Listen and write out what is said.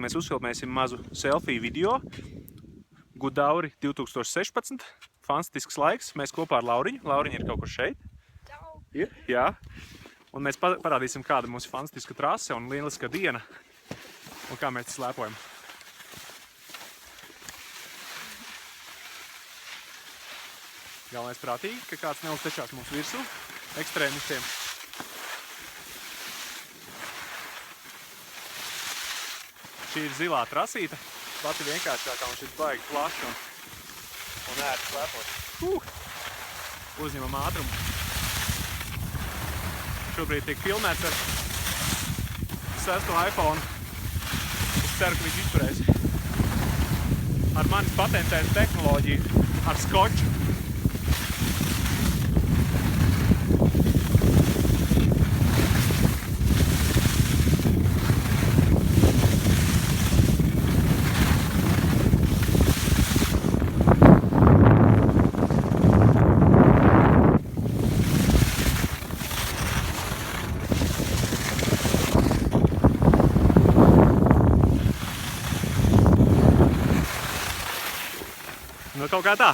mēs uzfilmēsim mazu selfiju video. Gudauri 2016. Fantastisks laiks. Mēs kopā ar Lauriņu. Lauriņa ir kaut kur šeit. Ir? Jā. Un mēs parādīsim, kāda mums ir fantastiska trase un lieliska diena. Un kā mēs slēpojam. Galvenais prātīgi, ka kāds neuztečās mums virsū ekstrēmistiem. Šī ir zilā trasīte, pati vienkāršākā, un šis baigi plašs un ērti slēpot. Uzņemam ātrumu. Šobrīd tiek filmēts ar 6. iPhone. Es ceru, ka viņš izturēs. Ar manis patentētu tehnoloģiju, ar skoču. Nu, kaut kā tā.